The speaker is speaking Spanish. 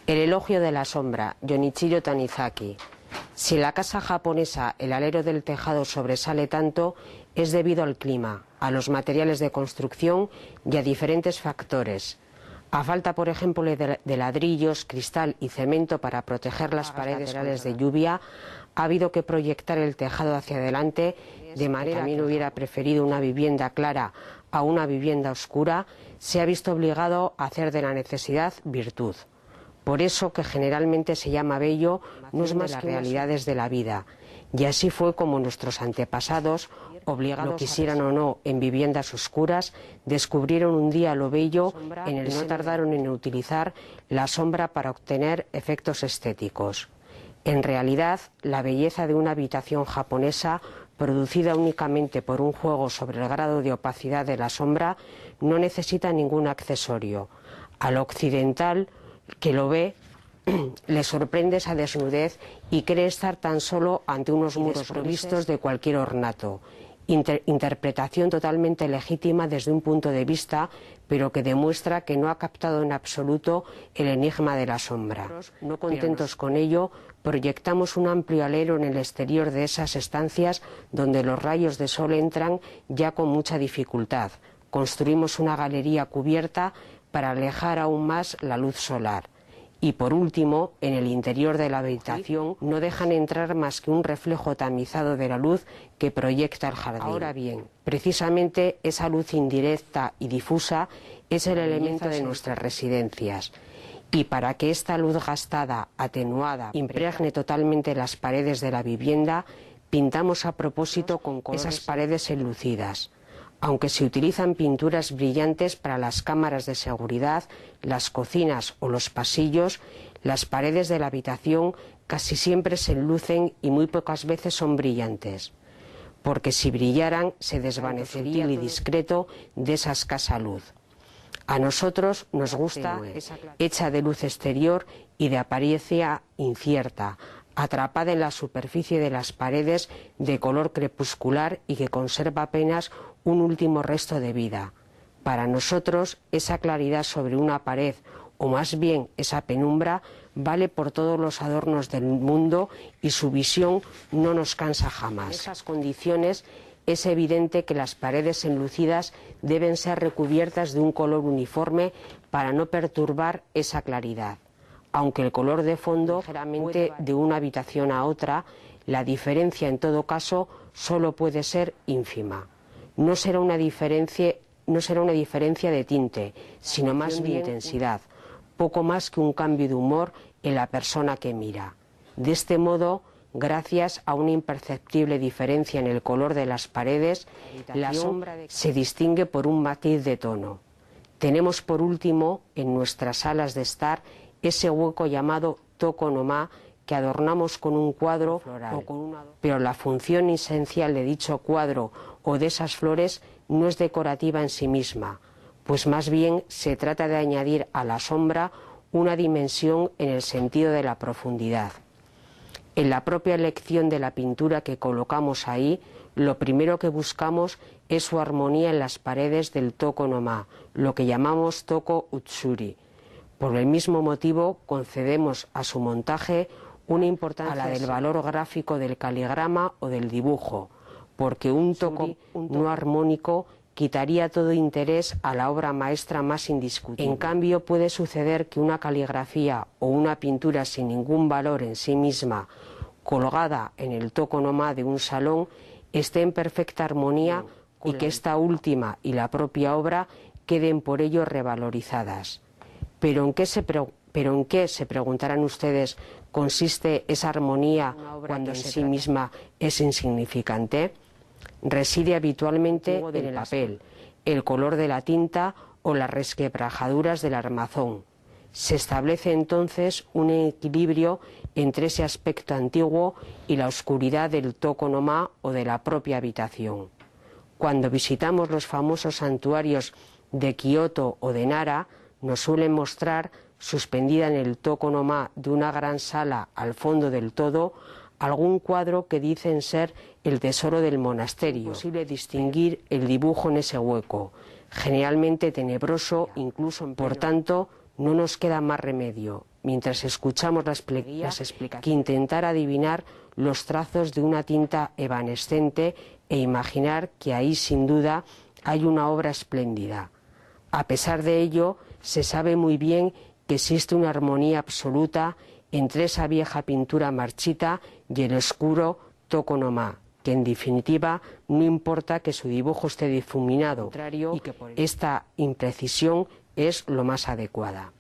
El elogio de la sombra, Jonichiro Tanizaki. Si en la casa japonesa el alero del tejado sobresale tanto, es debido al clima, a los materiales de construcción y a diferentes factores. A falta, por ejemplo, de ladrillos, cristal y cemento para proteger las paredes laterales de lluvia, ha habido que proyectar el tejado hacia adelante, de manera que también hubiera preferido una vivienda clara a una vivienda oscura, se ha visto obligado a hacer de la necesidad virtud. Por eso que generalmente se llama bello no es más que las realidades de la vida. Y así fue como nuestros antepasados, obligados, lo quisieran o no, en viviendas oscuras, descubrieron un día lo bello en el que no tardaron en utilizar la sombra para obtener efectos estéticos. En realidad, la belleza de una habitación japonesa, producida únicamente por un juego sobre el grado de opacidad de la sombra, no necesita ningún accesorio. Al occidental, que lo ve, le sorprende esa desnudez y cree estar tan solo ante unos muros provistos de cualquier ornato. Interpretación totalmente legítima desde un punto de vista, pero que demuestra que no ha captado en absoluto el enigma de la sombra. No contentos con ello, proyectamos un amplio alero en el exterior de esas estancias donde los rayos de sol entran ya con mucha dificultad. Construimos una galería cubierta para alejar aún más la luz solar. Y por último, en el interior de la habitación no dejan entrar más que un reflejo tamizado de la luz que proyecta el jardín. Ahora bien, precisamente esa luz indirecta y difusa es el elemento de nuestras residencias. Y para que esta luz gastada, atenuada, impregne totalmente las paredes de la vivienda, pintamos a propósito con colores esas paredes enlucidas. Aunque se utilizan pinturas brillantes para las cámaras de seguridad, las cocinas o los pasillos, las paredes de la habitación casi siempre se enlucen y muy pocas veces son brillantes, porque si brillaran se desvanecería el discreto de esa escasa luz. A nosotros nos gusta hecha de luz exterior y de apariencia incierta, atrapada en la superficie de las paredes de color crepuscular y que conserva apenas un último resto de vida. Para nosotros, esa claridad sobre una pared, o más bien esa penumbra, vale por todos los adornos del mundo y su visión no nos cansa jamás. En esas condiciones es evidente que las paredes enlucidas deben ser recubiertas de un color uniforme para no perturbar esa claridad. Aunque el color de fondo, ligeramente de una habitación a otra, la diferencia en todo caso solo puede ser ínfima. No será una diferencia de tinte, sino más bien de intensidad, poco más que un cambio de humor en la persona que mira. De este modo, gracias a una imperceptible diferencia en el color de las paredes, la sombra se distingue por un matiz de tono. Tenemos por último, en nuestras salas de estar, ese hueco llamado tokonoma que adornamos con un cuadro floral. Pero la función esencial de dicho cuadro o de esas flores no es decorativa en sí misma, pues más bien se trata de añadir a la sombra una dimensión en el sentido de la profundidad. En la propia elección de la pintura que colocamos ahí, lo primero que buscamos es su armonía en las paredes del tokonoma, lo que llamamos toko utsuri. Por el mismo motivo, concedemos a su montaje una importancia a la del valor gráfico del caligrama o del dibujo, porque un toko no armónico quitaría todo interés a la obra maestra más indiscutible. En cambio, puede suceder que una caligrafía o una pintura sin ningún valor en sí misma, colgada en el tokonoma de un salón, esté en perfecta armonía y que esta última y la propia obra queden por ello revalorizadas. ¿Pero en qué se preguntarán ustedes consiste esa armonía cuando en sí misma es insignificante? Reside habitualmente en el papel, el color de la tinta o las resquebrajaduras del armazón. Se establece entonces un equilibrio entre ese aspecto antiguo y la oscuridad del tokonoma o de la propia habitación. Cuando visitamos los famosos santuarios de Kioto o de Nara, nos suelen mostrar, suspendida en el tokonoma de una gran sala al fondo del todo, algún cuadro que dicen ser el tesoro del monasterio. Es posible distinguir el dibujo en ese hueco, generalmente tenebroso, incluso por tanto, no nos queda más remedio, mientras escuchamos las pleguías, que intentar adivinar los trazos de una tinta evanescente e imaginar que ahí sin duda hay una obra espléndida. A pesar de ello, se sabe muy bien que existe una armonía absoluta entre esa vieja pintura marchita y el oscuro tokonoma, que en definitiva no importa que su dibujo esté difuminado, y que esta imprecisión es lo más adecuada.